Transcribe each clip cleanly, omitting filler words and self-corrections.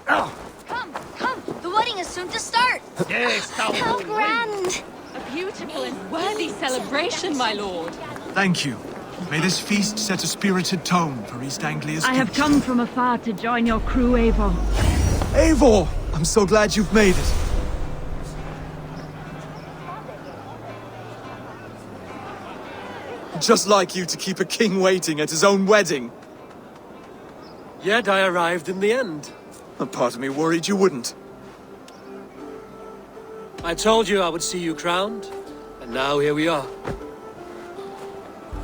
Come, come! The wedding is soon to start! Yes, How grand! A beautiful and worthy celebration, my lord. Thank you. May this feast set a spirited tone for East Anglia's I have come from afar to join your crew, Eivor. Eivor! I'm so glad you've made it. Just like you to keep a king waiting at his own wedding. Yet I arrived in the end. A part of me worried you wouldn't. I told you I would see you crowned, and now here we are.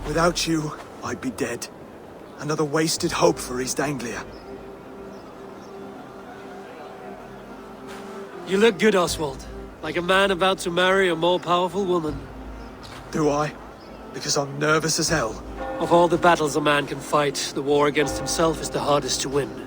Without you, I'd be dead. Another wasted hope for East Anglia. You look good, Oswald. Like a man about to marry a more powerful woman. Do I? Because I'm nervous as hell. Of all the battles a man can fight, the war against himself is the hardest to win.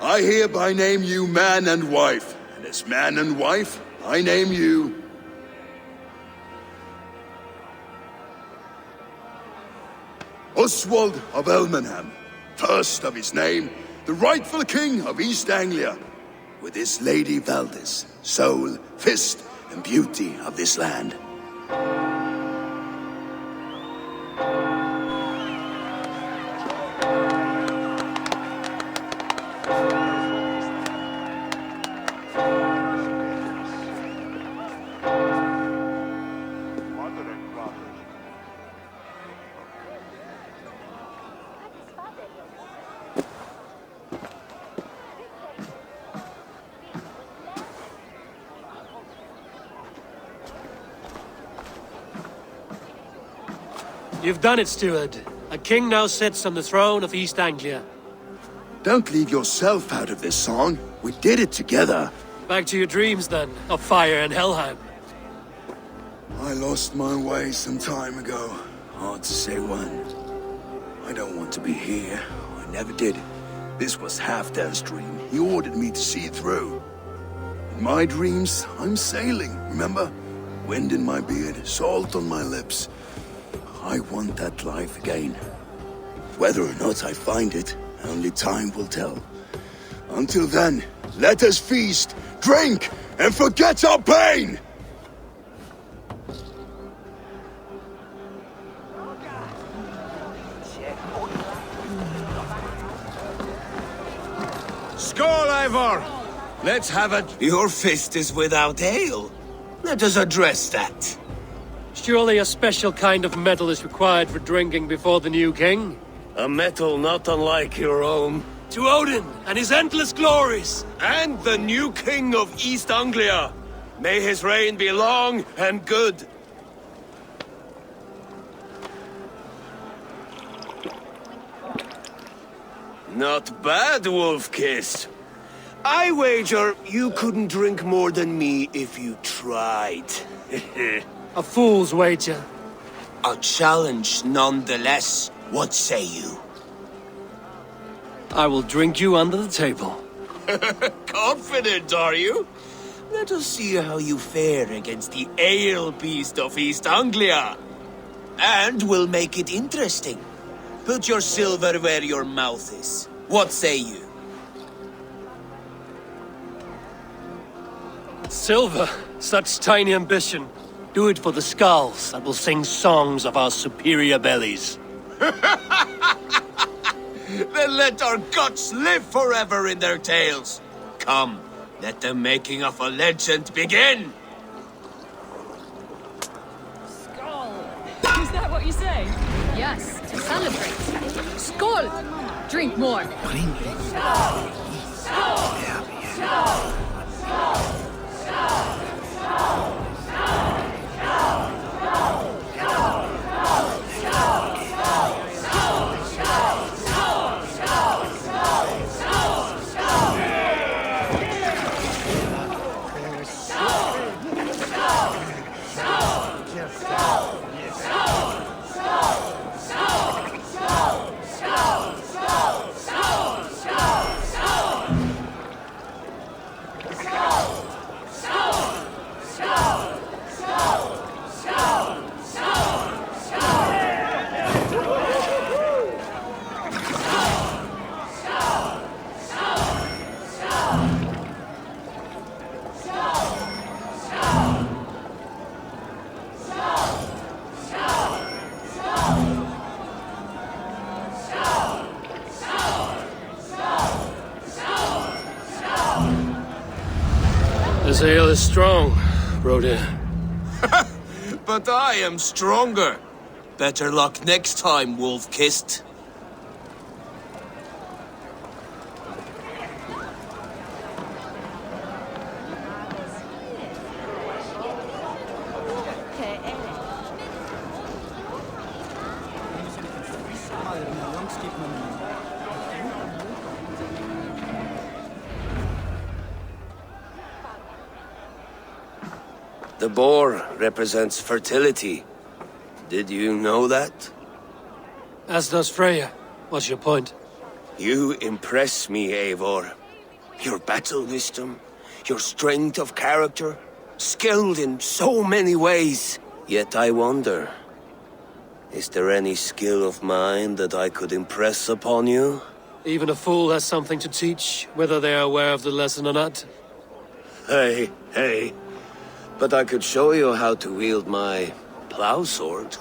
I hereby name you man and wife, and as man and wife, I name you... Oswald of Elmenham, first of his name, the rightful king of East Anglia, with his lady Valdis, soul, fist, and beauty of this land. You've done it, steward. A king now sits on the throne of East Anglia. Don't leave yourself out of this song. We did it together. Back to your dreams, then, of fire and Helheim. I lost my way some time ago. Hard to say when. I don't want to be here. I never did. This was Halfdan's dream. He ordered me to see it through. In my dreams, I'm sailing, remember? Wind in my beard, salt on my lips. I want that life again. Whether or not I find it, only time will tell. Until then, let us feast, drink, and forget our pain! Skål, Eivor! Let's have it. Your fist is without ale. Let us address that. Surely a special kind of metal is required for drinking before the new king? A metal not unlike your own. To Odin and his endless glories! And the new king of East Anglia. May his reign be long and good. Not bad, Wolf-Kissed. I wager you couldn't drink more than me if you tried. A fool's wager. A challenge nonetheless. What say you? I will drink you under the table. Confident, are you? Let us see how you fare against the ale beast of East Anglia. And we'll make it interesting. Put your silver where your mouth is. What say you? Silver, such tiny ambition. Do it for the skulls that will sing songs of our superior bellies. Then let our guts live forever in their tails. Come, let the making of a legend begin. Skull. Is that what you say? Yes, to celebrate. Skull! Drink more. This ale is strong, Brodir. But I am stronger. Better luck next time, Wolf-Kissed. The boar represents fertility. Did you know that? As does Freya. What's your point? You impress me, Eivor. Your battle wisdom, your strength of character, skilled in so many ways. Yet I wonder, is there any skill of mine that I could impress upon you? Even a fool has something to teach, whether they are aware of the lesson or not. Hey. But I could show you how to wield my plow sword.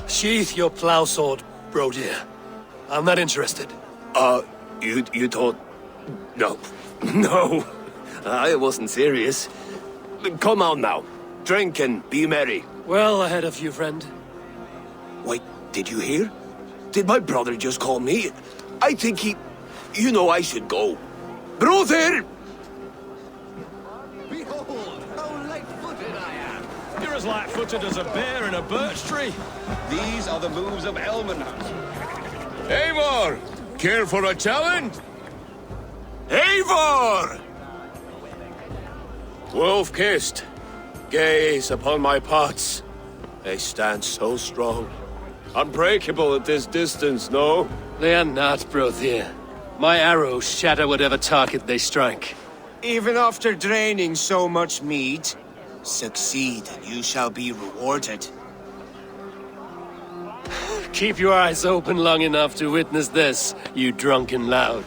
Sheath your plow sword, Brodir. I'm not interested. You thought... No. No. I wasn't serious. Come on now. Drink and be merry. Well ahead of you, friend. Wait, did you hear? Did my brother just call me? I think he... You know I should go. Brother! Behold, how light-footed I am. You're as light-footed as a bear in a birch tree. These are the moves of Elmenhout. Eivor! Care for a challenge? Eivor! Wolf-Kissed, gaze upon my pots. They stand so strong. Unbreakable at this distance, no? They are not, Brodir. My arrows shatter whatever target they strike. Even after draining so much meat, succeed and you shall be rewarded. Keep your eyes open long enough to witness this, you drunken lout.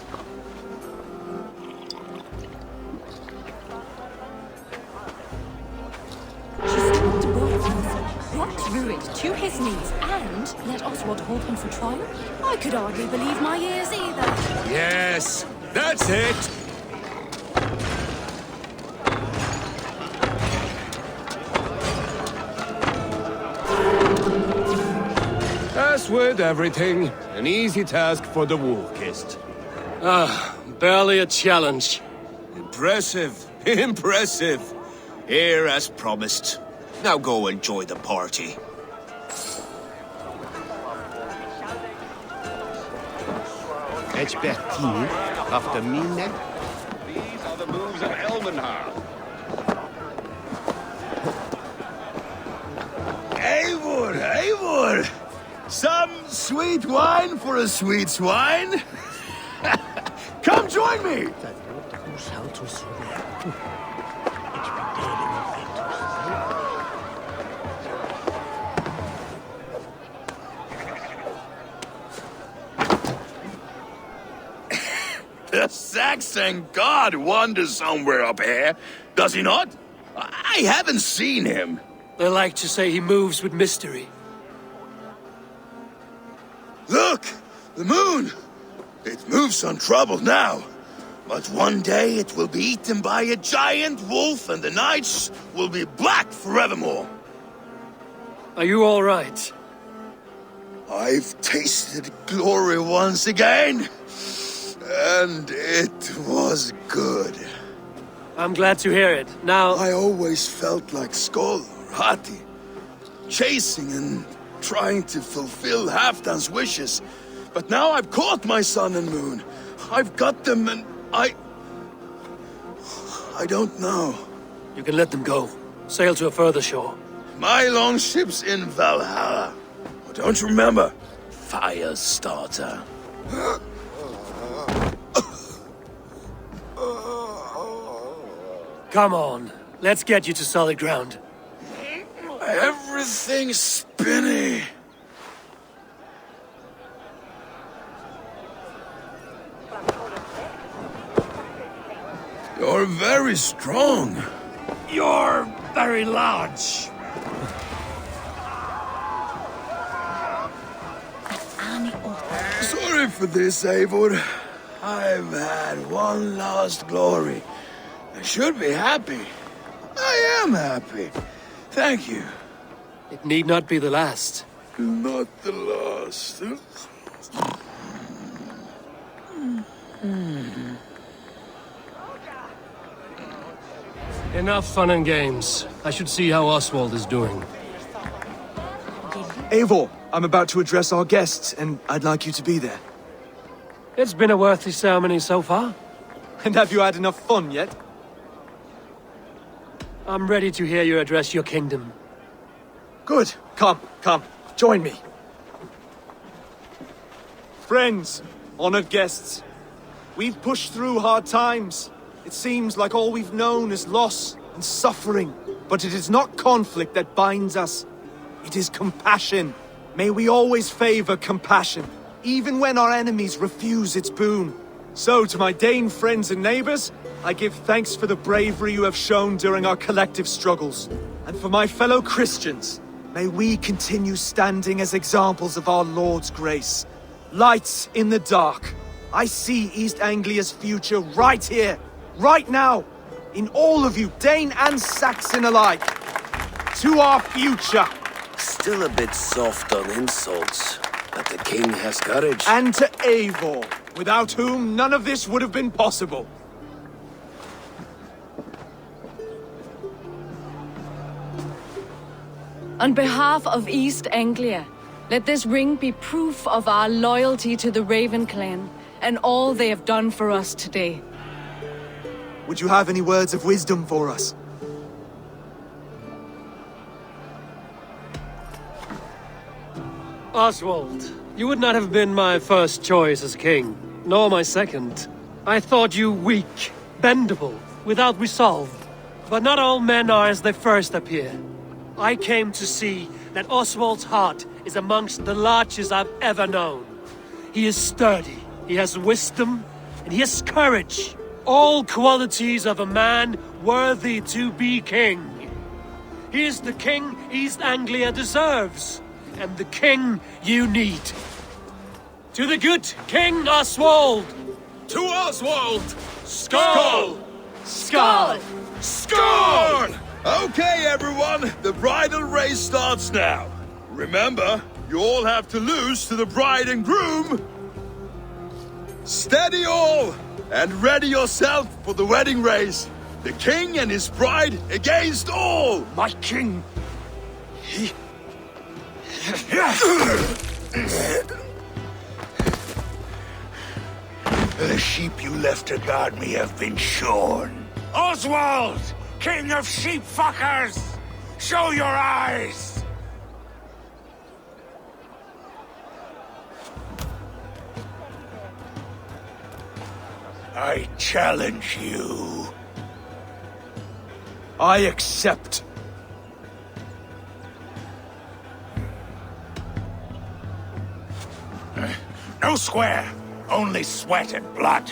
Brought Druid to his knees and let Oswald hold him for trial? I could hardly believe my ears either. Yes, that's it. As with everything, an easy task for the Wolf-Kissed. Barely a challenge. Impressive, impressive. Here as promised. Now go enjoy the party. Expertine after mine. These are the moves of Elmenhar. Eivor, Eivor! Some sweet wine for a sweet swine? Come join me! The Saxon god wanders somewhere up here, does he not? I haven't seen him. They like to say he moves with mystery. Look! The moon! It moves untroubled now. But one day it will be eaten by a giant wolf and the nights will be black forevermore. Are you all right? I've tasted glory once again. And it was good. I'm glad to hear it. Now, I always felt like Skoll or Hati, chasing and trying to fulfill Halfdan's wishes. But now I've caught my sun and moon. I've got them and I don't know. you can let them go. Sail to a further shore. My longship's in Valhalla. Oh, don't you remember? Fire starter. Come on. Let's get you to solid ground. Everything's spinny. You're very strong. You're very large. Sorry for this, Eivor. I've had one last glory. I should be happy. I am happy. Thank you. It need not be the last. Not the last. Enough fun and games. I should see how Oswald is doing. Eivor, I'm about to address our guests, and I'd like you to be there. It's been a worthy ceremony so far. And have you had enough fun yet? I'm ready to hear you address your kingdom. Good. Come, join me. Friends, honored guests, we've pushed through hard times. It seems like all we've known is loss and suffering. But it is not conflict that binds us. It is compassion. May we always favor compassion, even when our enemies refuse its boon. So, to my Dane friends and neighbors, I give thanks for the bravery you have shown during our collective struggles. And for my fellow Christians, may we continue standing as examples of our Lord's grace. Lights in the dark. I see East Anglia's future right here, right now, in all of you, Dane and Saxon alike. To our future. Still a bit soft on insults, but the king has courage. And to Eivor, without whom none of this would have been possible. On behalf of East Anglia, let this ring be proof of our loyalty to the Raven clan and all they have done for us today. Would you have any words of wisdom for us? Oswald, you would not have been my first choice as king, nor my second. I thought you weak, bendable, without resolve. But not all men are as they first appear. I came to see that Oswald's heart is amongst the largest I've ever known. He is sturdy, he has wisdom, and he has courage. All qualities of a man worthy to be king. He is the king East Anglia deserves, and the king you need. To the good King Oswald! To Oswald! Skull! Skull! Score! Okay, everyone, the bridal race starts now. Remember, you all have to lose to the bride and groom. Steady all, and ready yourself for the wedding race. The king and his bride against all. My king, The sheep you left to guard me have been shorn. Oswald! King of sheep fuckers! Show your eyes! I challenge you. I accept. No square, only sweat and blood.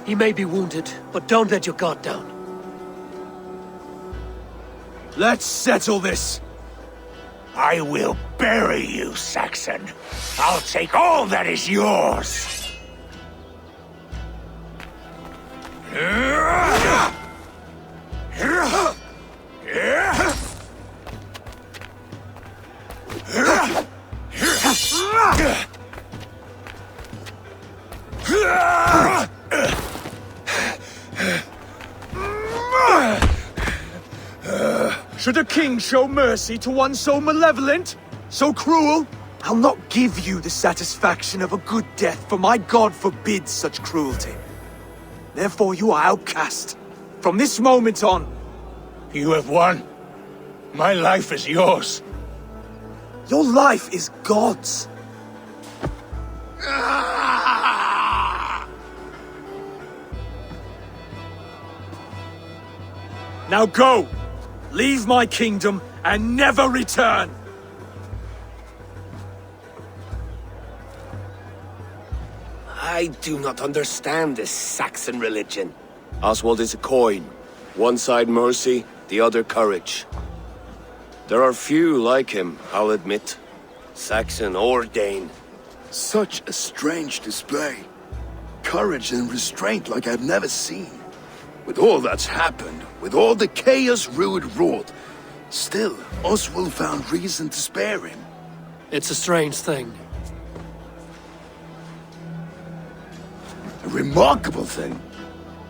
He may be wounded, but don't let your guard down. Let's settle this. I will bury you, Saxon. I'll take all that is yours. Should a king show mercy to one so malevolent? So cruel? I'll not give you the satisfaction of a good death, for my god forbids such cruelty. Therefore you are outcast. From this moment on. You have won. My life is yours. Your life is God's. Now go! Leave my kingdom and never return! I do not understand this Saxon religion. Oswald is a coin. One side mercy, the other courage. There are few like him, I'll admit. Saxon or Dane. Such a strange display. Courage and restraint like I've never seen. With all that's happened, with all the chaos Rued wrought, still, Oswald found reason to spare him. It's a strange thing. A remarkable thing.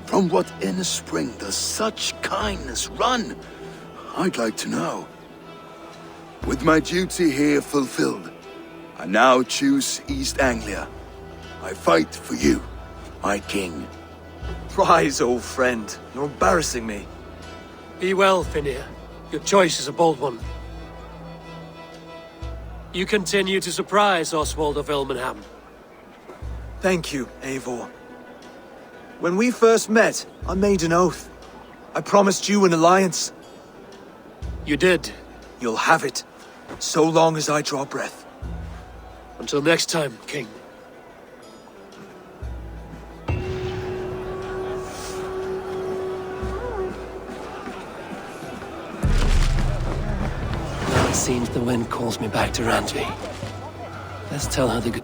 From what inner spring does such kindness run? I'd like to know. With my duty here fulfilled, I now choose East Anglia. I fight for you, my king. Rise, old friend. You're embarrassing me. Be well, Finir. Your choice is a bold one. You continue to surprise Oswald of Ilmenham. Thank you, Eivor. When we first met, I made an oath. I promised you an alliance. You did. You'll have it, so long as I draw breath. Until next time, King. Now it seems the wind calls me back to Randvi. Let's tell her the good...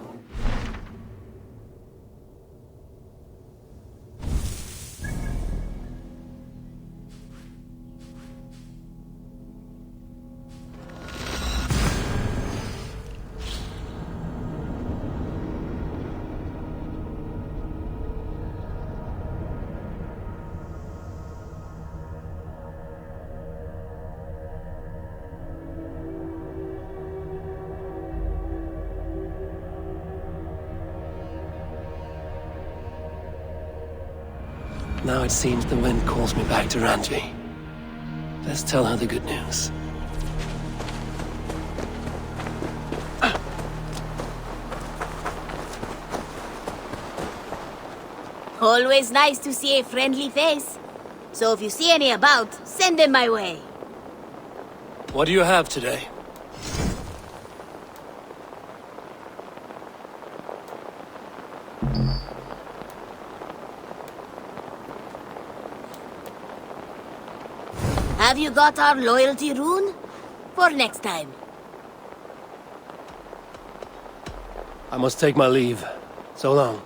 Now it seems the wind calls me back to Randvi. Let's tell her the good news. Always nice to see a friendly face. So if you see any about, send them my way. What do you have today? Have you got our loyalty rune? For next time. I must take my leave. So long.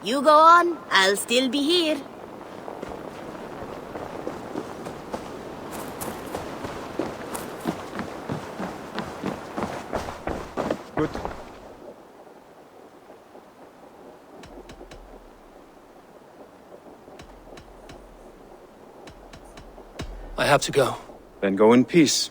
You go on, I'll still be here. Good. I have to go. Then go in peace.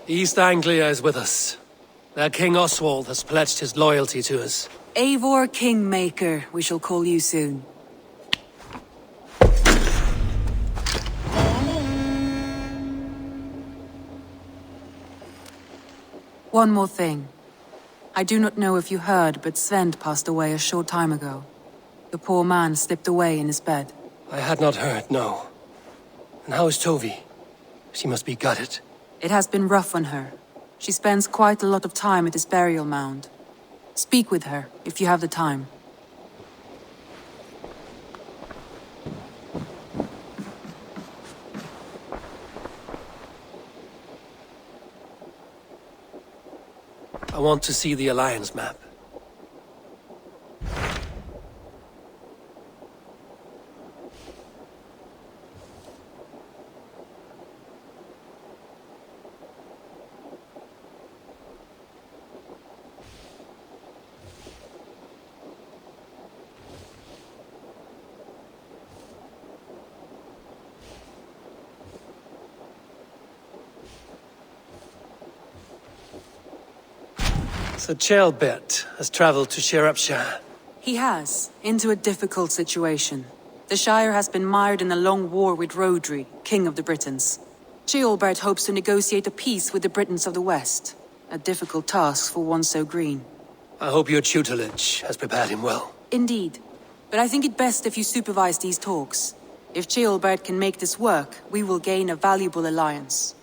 East Anglia is with us. Their King Oswald has pledged his loyalty to us. Eivor Kingmaker, we shall call you soon. One more thing. I do not know if you heard, but Svend passed away a short time ago. The poor man slipped away in his bed. I had not heard, no. And how is Tovi? She must be gutted. It has been rough on her. She spends quite a lot of time at his burial mound. Speak with her, if you have the time. I want to see the Alliance map. So Chaelbert has traveled to Shropshire. He has, into a difficult situation. The Shire has been mired in a long war with Rhodri, King of the Britons. Ceolbert hopes to negotiate a peace with the Britons of the West. A difficult task for one so green. I hope your tutelage has prepared him well. Indeed. But I think it best if you supervise these talks. If Ceolbert can make this work, we will gain a valuable alliance.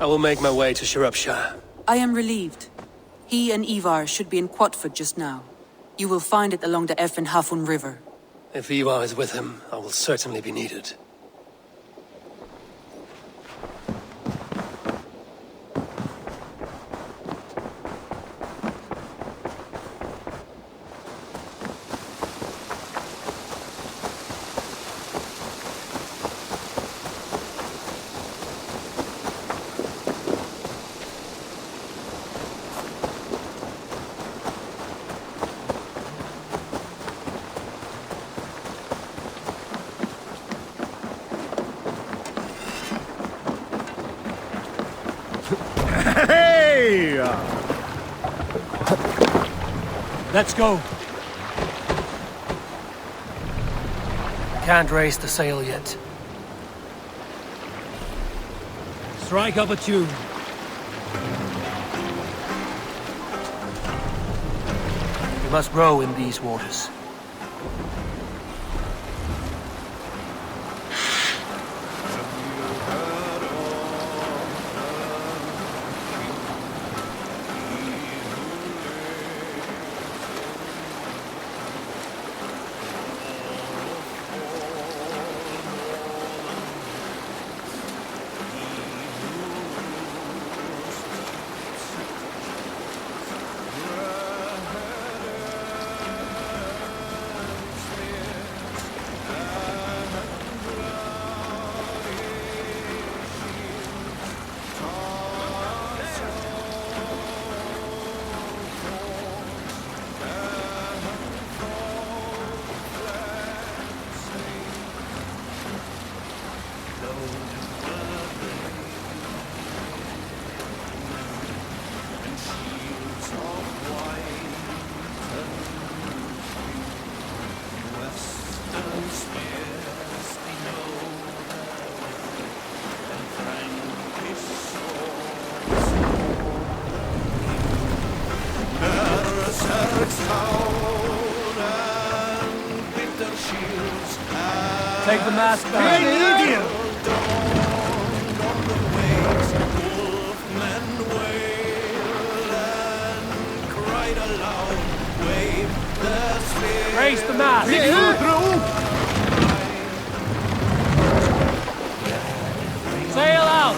I will make my way to Shropshire. I am relieved. He and Ivar should be in Quatford just now. You will find it along the Effen Hafun River. If Ivar is with him, I will certainly be needed. Hey! Let's go. Can't raise the sail yet. Strike up a tune. We must row in these waters. Take the mask back. Raise the mask. Sail out.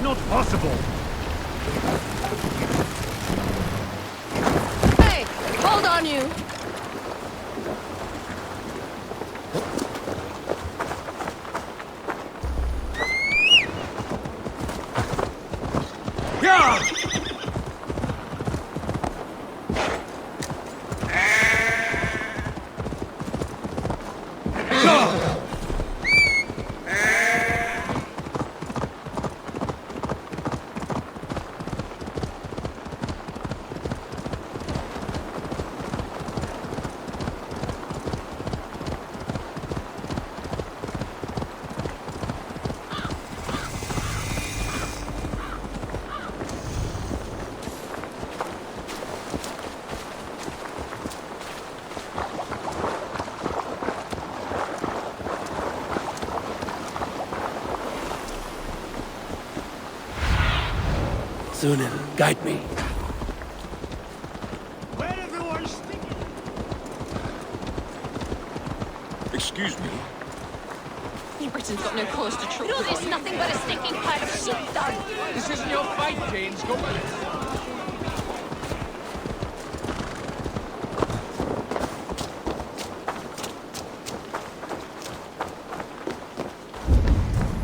not possible. Hey, hold on you! Sunan, guide me. Where everyone's sticking? Excuse me. You Britain's got no cause to trouble. No, there's nothing but a sticking pile of shit done. This isn't your fight, James. Go on.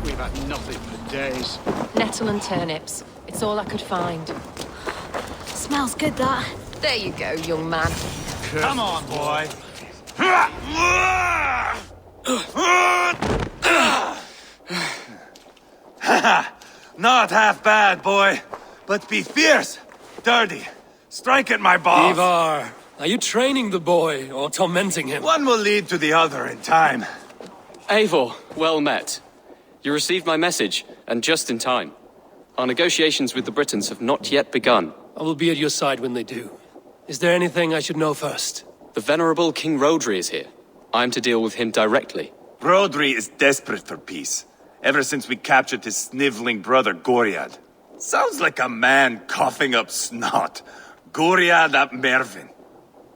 We've had nothing for days. Nettle and turnips. It's all I could find. Smells good, that. There you go, young man. Come on, boy. Not half bad, boy. But be fierce, dirty. Strike at my balls. Ivar, are you training the boy or tormenting him? One will lead to the other in time. Eivor, well met. You received my message, and just in time. Our negotiations with the Britons have not yet begun. I will be at your side when they do. Is there anything I should know first? The venerable King Rodri is here. I am to deal with him directly. Rodri is desperate for peace. Ever since we captured his sniveling brother Goriad. Sounds like a man coughing up snot. Goriad ap Mervin.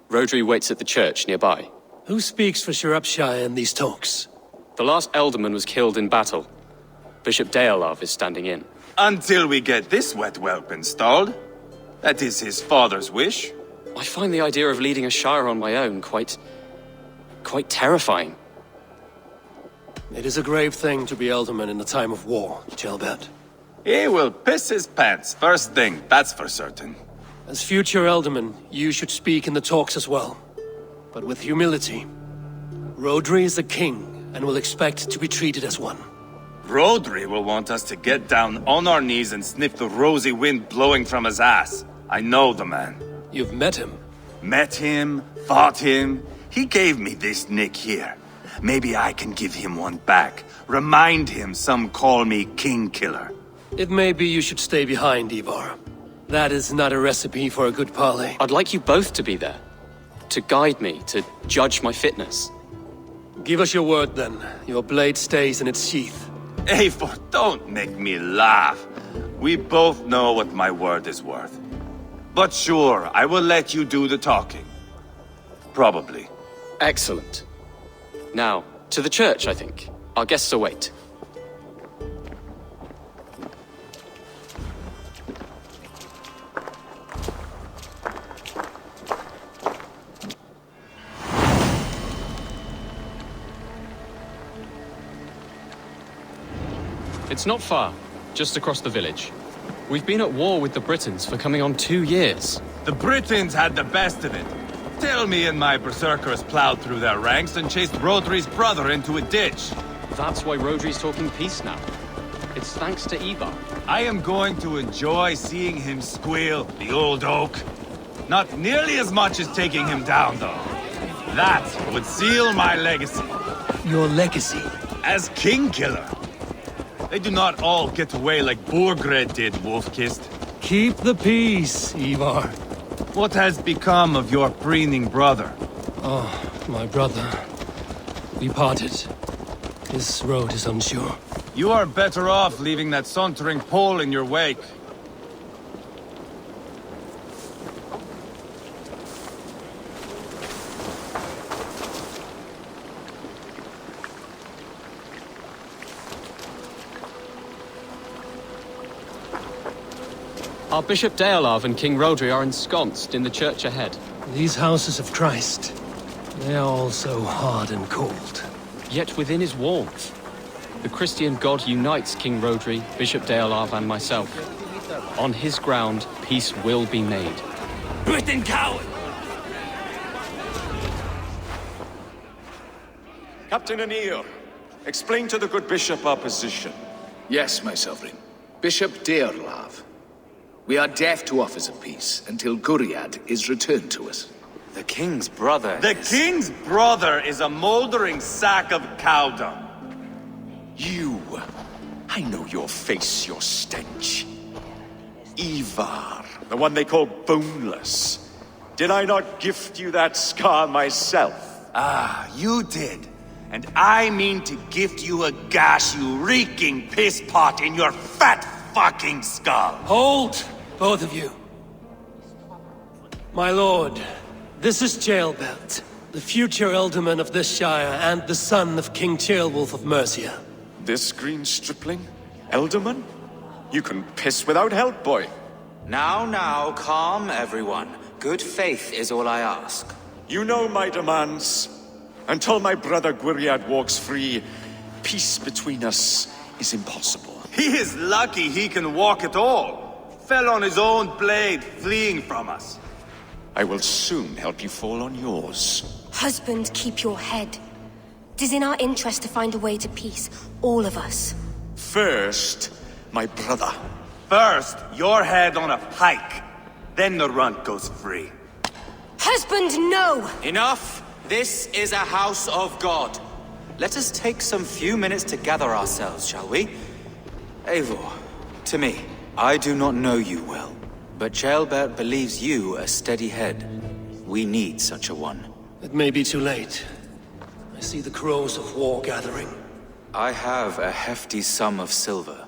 Rodri waits at the church nearby. Who speaks for Shropshire in these talks? The last Elderman was killed in battle. Bishop Deolav is standing in. Until we get this wet whelp installed. That is his father's wish. I find the idea of leading a shire on my own quite terrifying. It is a grave thing to be Elderman in the time of war, Gelbert. He will piss his pants, first thing, that's for certain. As future Elderman, you should speak in the talks as well. But with humility. Rodri is the king, and will expect to be treated as one. Rodri will want us to get down on our knees and sniff the rosy wind blowing from his ass. I know the man. You've met him? Met him, fought him. He gave me this nick here. Maybe I can give him one back. Remind him some call me King Killer. It may be you should stay behind, Ivar. That is not a recipe for a good parley. I'd like you both to be there. To guide me, to judge my fitness. Give us your word then. Your blade stays in its sheath. Eivor, don't make me laugh. We both know what my word is worth. But sure, I will let you do the talking. Probably. Excellent. Now, to the church, I think. Our guests await. It's not far, just across the village. We've been at war with the Britons for coming on 2 years. The Britons had the best of it. Tell me and my berserkers plowed through their ranks and chased Rodri's brother into a ditch. That's why Rodri's talking peace now. It's thanks to Ivar. I am going to enjoy seeing him squeal, the old oak. Not nearly as much as taking him down, though. That would seal my legacy. Your legacy? As King Killer. They do not all get away like Borgred did, Wolf-Kissed. Keep the peace, Ivar. What has become of your preening brother? Oh, my brother. We parted. His road is unsure. You are better off leaving that sauntering Pole in your wake. Our Bishop Deolav and King Rodri are ensconced in the church ahead. These houses of Christ, they are all so hard and cold. Yet within his walls, the Christian God unites King Rodri, Bishop Deolav, and myself. On his ground, peace will be made. Britain coward! Captain Aenir, explain to the good bishop our position. Yes, my sovereign. Bishop Deolav. We are deaf to offers of peace until Guriad is returned to us. The king's brother The king's brother is a moldering sack of cow dung. You! I know your face, your stench. Ivar, the one they call Boneless. Did I not gift you that scar myself? Ah, you did. And I mean to gift you a gash, you reeking piss pot in your fat fucking skull. Hold, both of you. My lord, this is Jailbelt, the future Elderman of this Shire and the son of King Ceolwulf of Mercia. This green stripling? Elderman? You can piss without help, boy. Now, calm everyone. Good faith is all I ask. You know my demands. Until my brother Gwyriad walks free, peace between us is impossible. He is lucky he can walk at all. Fell on his own blade, fleeing from us. I will soon help you fall on yours. Husband, keep your head. It is in our interest to find a way to peace, all of us. First, my brother. First, your head on a pike. Then the runt goes free. Husband, no! Enough! This is a house of God. Let us take some few minutes to gather ourselves, shall we? Eivor, to me, I do not know you well, but Ceolbert believes you a steady head. We need such a one. It may be too late. I see the crows of war gathering. I have a hefty sum of silver.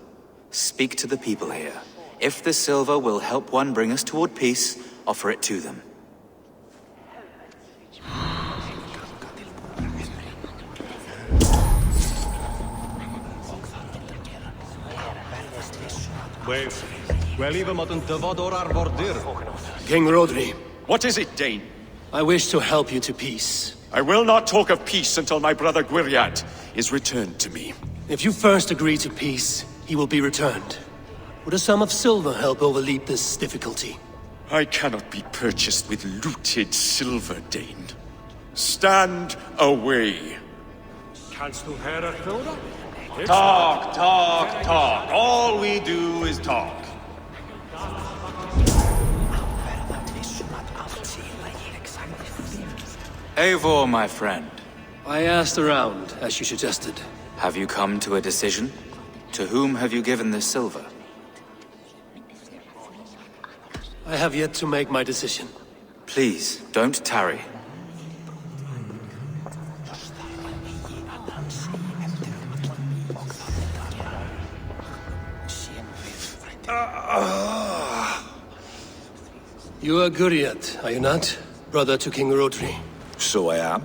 Speak to the people here. If the silver will help one bring us toward peace, offer it to them. King Rodri. What is it, Dane? I wish to help you to peace. I will not talk of peace until my brother Gwyriad is returned to me. If you first agree to peace, he will be returned. Would a sum of silver help overleap this difficulty? I cannot be purchased with looted silver, Dane. Stand away. Talk. All we do is talk. Eivor, my friend. I asked around, as you suggested. Have you come to a decision? To whom have you given this silver? I have yet to make my decision. Please, don't tarry. You are Guriad, are you not? Brother to King Rodri. So I am,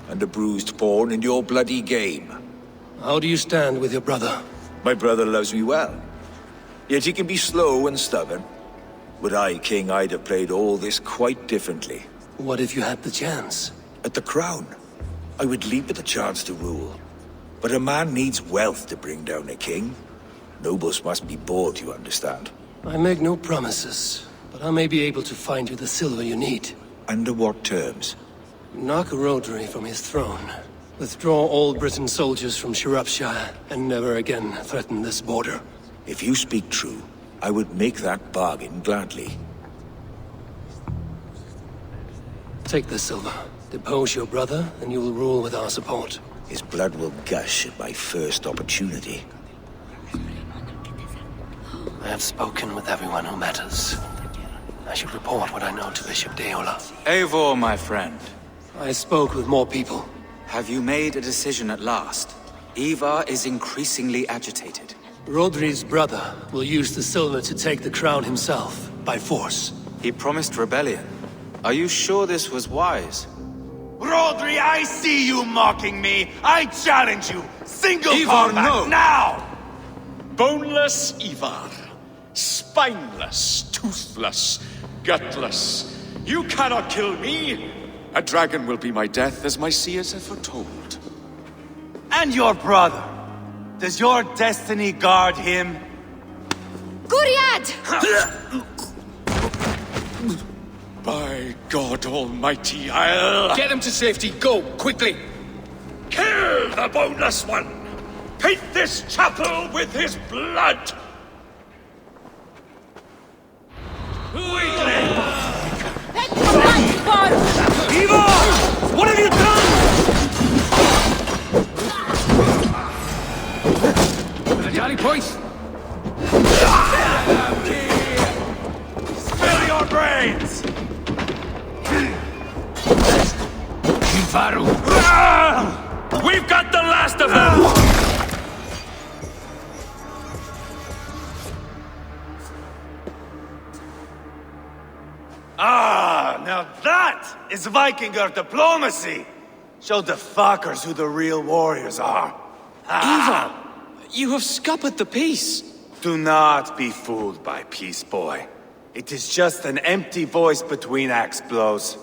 and a bruised pawn in your bloody game. How do you stand with your brother? My brother loves me well. Yet he can be slow and stubborn. Were I king, I'd have played all this quite differently. What if you had the chance? At the crown, I would leap at the chance to rule. But a man needs wealth to bring down a king. Nobles must be bought, you understand. I make no promises, but I may be able to find you the silver you need. Under what terms? Knock Rodri from his throne. Withdraw all Britain soldiers from Shropshire, and never again threaten this border. If you speak true, I would make that bargain gladly. Take the silver. Depose your brother, and you will rule with our support. His blood will gush at my first opportunity. I have spoken with everyone who matters. I should report what I know to Bishop Deolav. Eivor, my friend. I spoke with more people. Have you made a decision at last? Ivar is increasingly agitated. Rodri's brother will use the silver to take the crown himself, by force. He promised rebellion. Are you sure this was wise? Rodri, I see you mocking me! I challenge you! Single Ivar, combat, no! now! Boneless Ivar. Spineless, toothless, gutless. You cannot kill me! A dragon will be my death, as my seers have foretold. And your brother. Does your destiny guard him? Guriad! By God Almighty, I'll... Get him to safety, go, quickly! Kill the boneless one! Paint this chapel with his blood! Eva! What have you done? The Jolly Boys! Spill your brains! We've got the last of them! Ah, now that is Vikinger diplomacy! Show the fuckers who the real warriors are. Eva! You have scuppered the peace! Do not be fooled by peace, boy. It is just an empty voice between axe blows.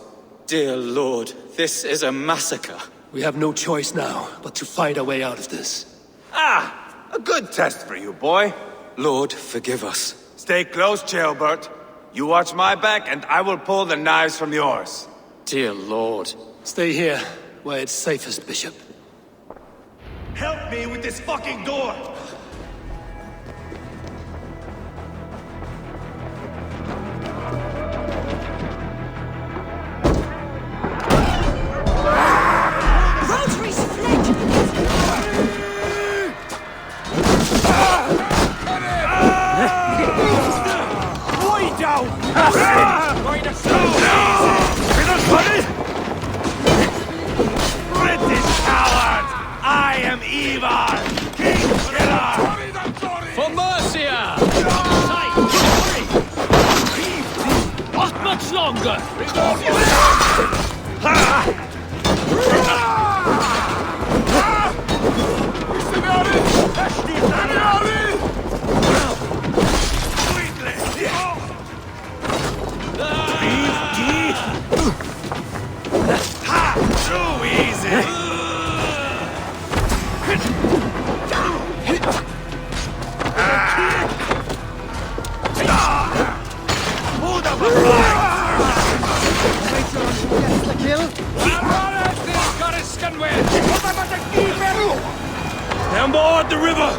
Dear Lord, this is a massacre. We have no choice now but to find a way out of this. Ah, a good test for you, boy. Lord, forgive us. Stay close, Jailbert. You watch my back, and I will pull the knives from yours. Dear Lord. Stay here, where it's safest, Bishop. Help me with this fucking door! Rotary's fled! Boy down! Going to British coward! I am Ivar, King Killer! For Mercia! Not much longer! Too easy! Stand board the river!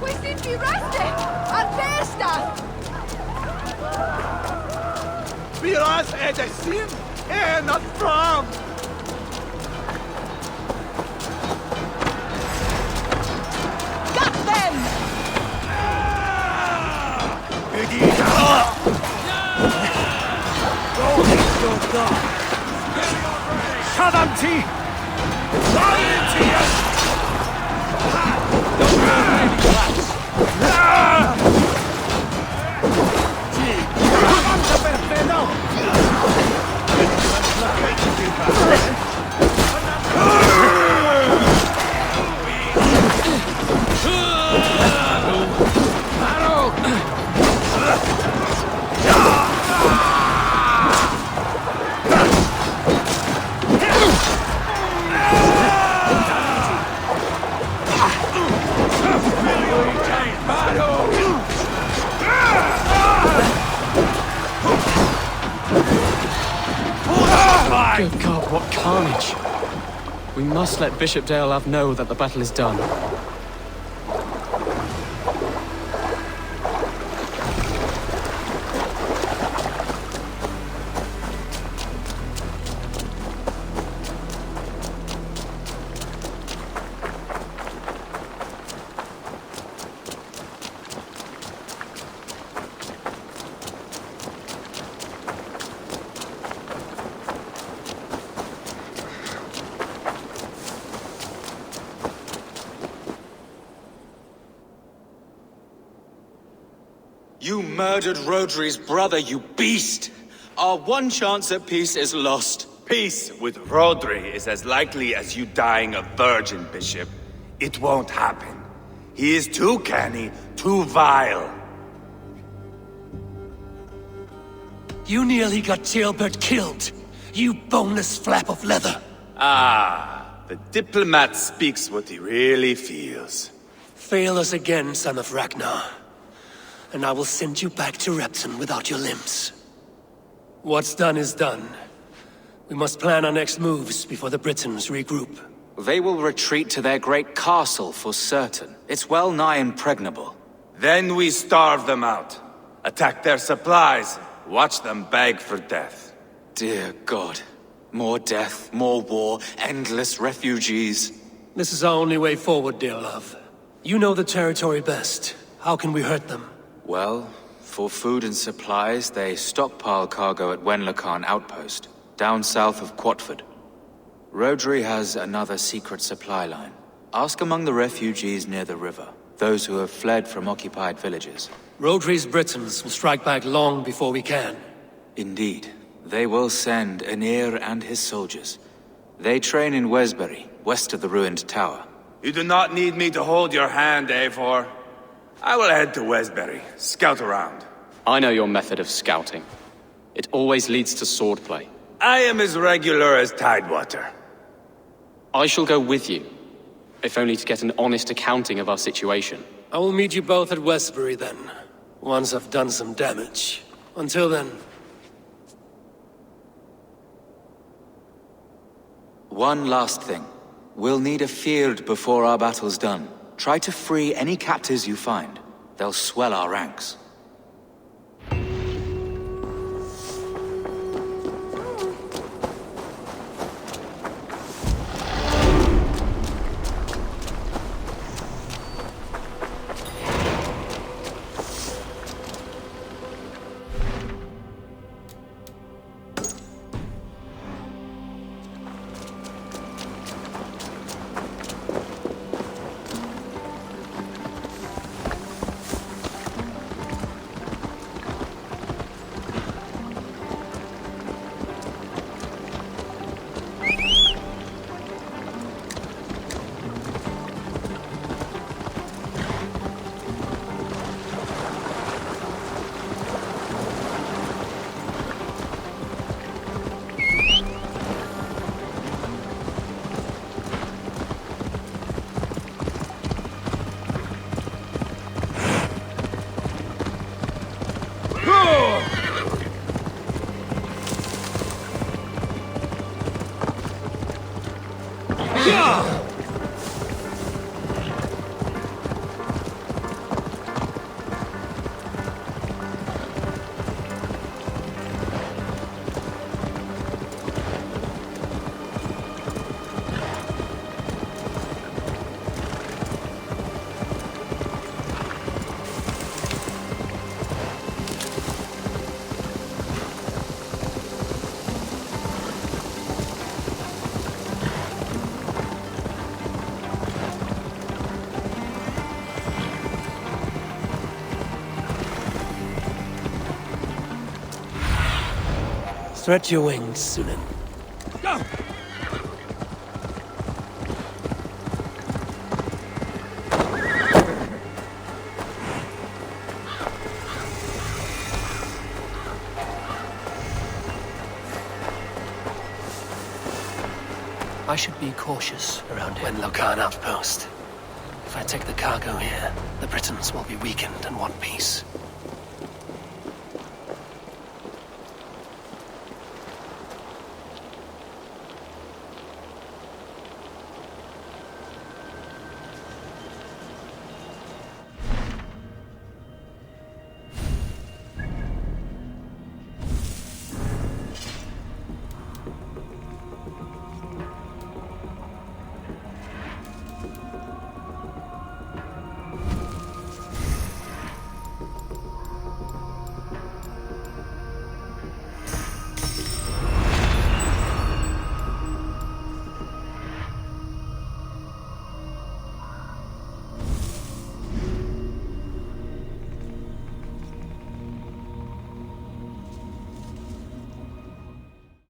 We sind die Röste! An Bärstadt! Biraz edesin, not from. Got them! Shadamti! Good God, what carnage! We must let Bishop Deolav know that the battle is done. You murdered Rodary's brother, you beast! Our one chance at peace is lost. Peace with Rodri is as likely as you dying a virgin, Bishop. It won't happen. He is too canny, too vile. You nearly got Jailbird killed, you boneless flap of leather. Ah, the diplomat speaks what he really feels. Fail us again, son of Ragnar, and I will send you back to Repton without your limbs. What's done is done. We must plan our next moves before the Britons regroup. They will retreat to their great castle for certain. It's well nigh impregnable. Then we starve them out. Attack their supplies. Watch them beg for death. Dear God. More death, more war, endless refugees. This is our only way forward, dear love. You know the territory best. How can we hurt them? Well, for food and supplies, they stockpile cargo at Wenlocan Outpost, down south of Quatford. Rodri has another secret supply line. Ask among the refugees near the river, those who have fled from occupied villages. Rodri's Britons will strike back long before we can. Indeed. They will send Aesir and his soldiers. They train in Wesbury, west of the ruined tower. You do not need me to hold your hand, Eivor. I will head to Wesbury, scout around. I know your method of scouting. It always leads to swordplay. I am as regular as Tidewater. I shall go with you, if only to get an honest accounting of our situation. I will meet you both at Westbury then, once I've done some damage. Until then... One last thing. We'll need a Fyrd before our battle's done. Try to free any captives you find. They'll swell our ranks. Stretch your wings, Sunan. Go! I should be cautious around Wenlocan Outpost. If I take the cargo here, the Britons will be weakened and want peace.